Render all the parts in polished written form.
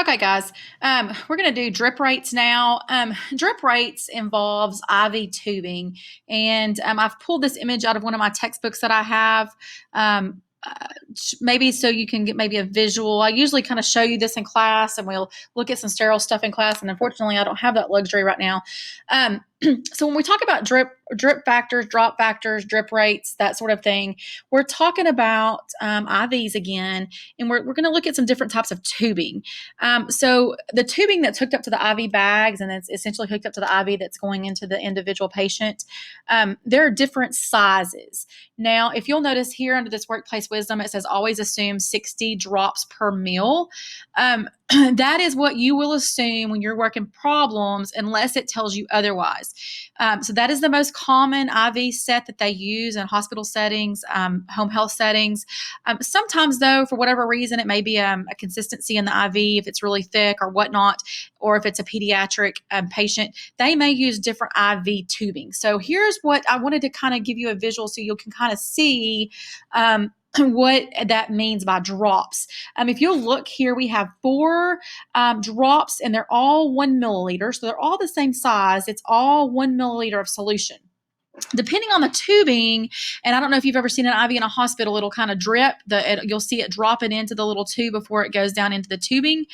Okay, guys, we're going to do drip rates now. Drip rates involves IV tubing, and I've pulled this image out of one of my textbooks that I have. Maybe so you can get maybe a visual. I usually kind of show you this in class, and we'll look at some sterile stuff in class. And unfortunately, I don't have that luxury right now. So when we talk about drip factors, drop factors, drip rates, that sort of thing, we're talking about IVs again, and we're going to look at some different types of tubing. So the tubing that's hooked up to the IV bags and it's essentially hooked up to the IV that's going into the individual patient, there are different sizes. Now, if you'll notice here under this workplace wisdom, it says always assume 60 drops per mil. That is what you will assume when you're working problems unless it tells you otherwise. So that is the most common IV set that they use in hospital settings, home health settings. Sometimes, though, for whatever reason, it may be a consistency in the IV if it's really thick or whatnot, or if it's a pediatric patient, they may use different IV tubing. So here's what I wanted to kind of give you a visual so you can kind of see what that means by drops. If you'll look here, we have 4 drops, and they're all 1 milliliter. So they're all the same size. It's all 1 milliliter of solution. Depending on the tubing, and I don't know if you've ever seen an IV in a hospital, it'll kind of drip. You'll see it dropping into the little tube before it goes down into the tubing.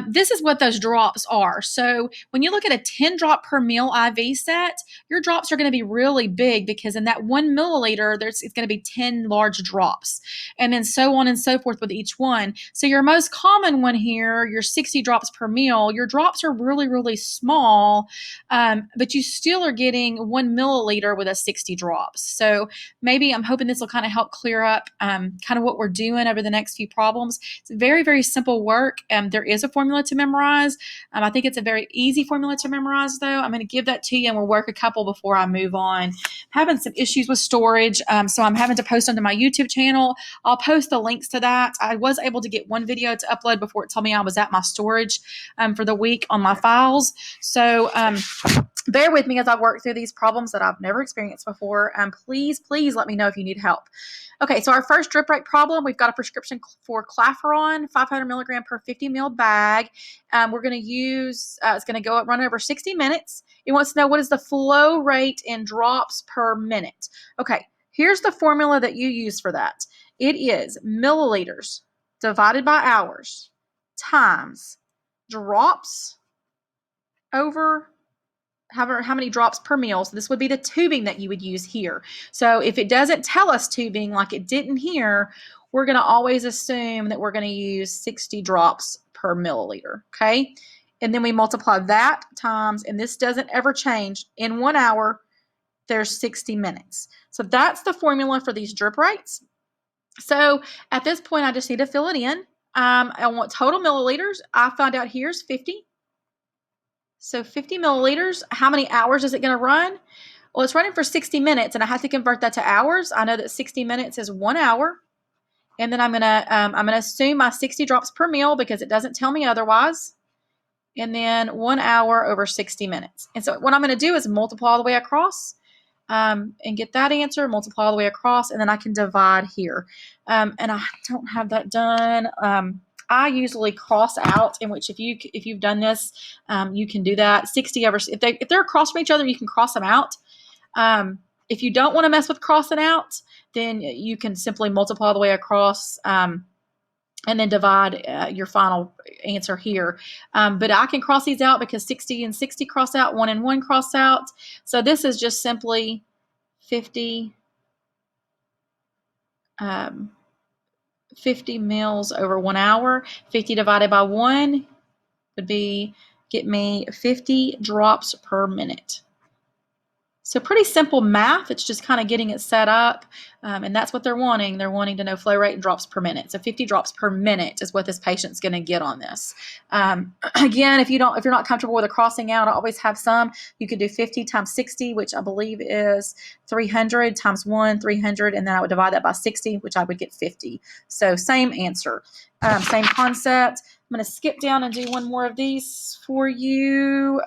This is what those drops are. So when you look at a 10 drop per mil IV set, your drops are going to be really big because in that 1 milliliter, it's going to be 10 large drops, and then so on and so forth with each one. So your most common one here, your 60 drops per mil, your drops are really, really small, but you still are getting 1 milliliter with a 60 drops. So maybe I'm hoping this will kind of help clear up kind of what we're doing over the next few problems. It's very, very simple work. There is a formula to memorize. I think it's a very easy formula to memorize, though. I'm going to give that to you, and we'll work a couple before I move on. I'm having some issues with storage, so I'm having to post onto my YouTube channel. I'll post the links to that. I was able to get one video to upload before it told me I was at my storage for the week on my files. So bear with me as I work through these problems that I've never experienced before. Please let me know if you need help. Okay, so our first drip rate problem, we've got a prescription for Clafuron, 500 milligram per 50 ml bag. We're going to use, it's going to run over 60 minutes. It wants to know what is the flow rate in drops per minute. Okay, here's the formula that you use for that. It is milliliters divided by hours times drops over how many drops per mil. So this would be the tubing that you would use here. So if it doesn't tell us tubing like it didn't here, we're going to always assume that we're going to use 60 drops per milliliter. Okay. And then we multiply that times, and this doesn't ever change. In 1 hour, there's 60 minutes. So that's the formula for these drip rates. So at this point, I just need to fill it in. I want total milliliters. I found out here's 50. So 50 milliliters, how many hours is it going to run? Well, it's running for 60 minutes, and I have to convert that to hours. I know that 60 minutes is 1 hour. And then I'm going to assume my 60 drops per mil because it doesn't tell me otherwise. And then 1 hour over 60 minutes. And so what I'm going to do is multiply all the way across and get that answer, multiply all the way across, and then I can divide here. And I don't have that done. I usually cross out, in which if you've done this, you can do that. 60 over, if they're across from each other, you can cross them out. If you don't want to mess with crossing out, then you can simply multiply all the way across and then divide your final answer here. But I can cross these out because 60 and 60 cross out, 1 and 1 cross out. So this is just simply 50 mils over 1 hour. 50 divided by 1 would get me 50 drops per minute. So pretty simple math. It's just kind of getting it set up, and that's what they're wanting. They're wanting to know flow rate and drops per minute. So 50 drops per minute is what this patient's going to get on this. Again, if you're not comfortable with a crossing out, I always have some. You could do 50 times 60, which I believe is 300 times 1, 300, and then I would divide that by 60, which I would get 50. So same answer, same concept. I'm going to skip down and do one more of these for you.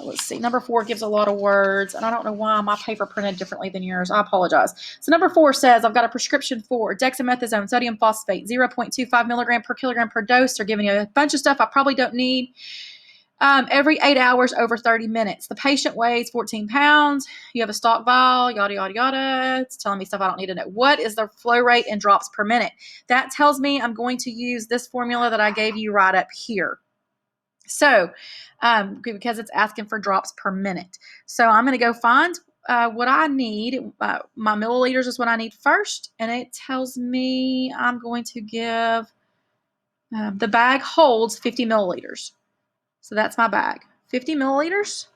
Let's see. Number 4 gives a lot of words, and I don't know why my paper printed differently than yours. I apologize. So number 4 says, I've got a prescription for dexamethasone, sodium phosphate, 0.25 milligram per kilogram per dose. They're giving you a bunch of stuff I probably don't need. Every 8 hours over 30 minutes. The patient weighs 14 pounds. You have a stock vial, yada, yada, yada. It's telling me stuff I don't need to know. What is the flow rate in drops per minute? That tells me I'm going to use this formula that I gave you right up here. So, because it's asking for drops per minute. So I'm going to go find what I need. My milliliters is what I need first. And it tells me I'm going to give, the bag holds 50 milliliters. So that's my bag. 50 milliliters.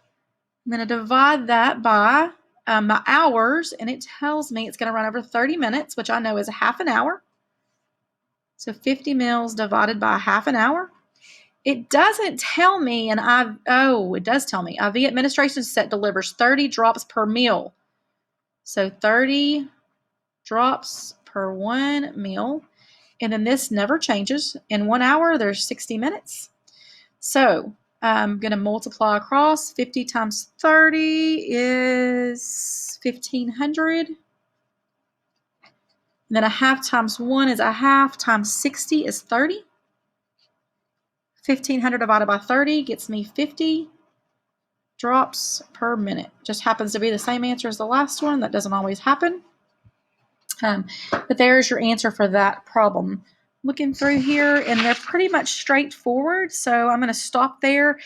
I'm going to divide that by my hours. And it tells me it's going to run over 30 minutes, which I know is a half an hour. So 50 mils divided by half an hour. It doesn't tell me, and it does tell me. IV administration set delivers 30 drops per meal. So 30 drops per 1 meal. And then this never changes. In 1 hour, there's 60 minutes. So I'm going to multiply across. 50 times 30 is 1,500. And then a half times 1 is a half times 60 is 30. 1,500 divided by 30 gets me 50 drops per minute. Just happens to be the same answer as the last one. That doesn't always happen. But there's your answer for that problem. Looking through here, and they're pretty much straightforward. So I'm going to stop there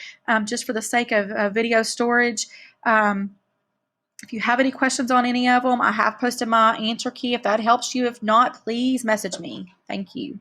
just for the sake of video storage. If you have any questions on any of them, I have posted my answer key if that helps you. If not, please message me. Thank you.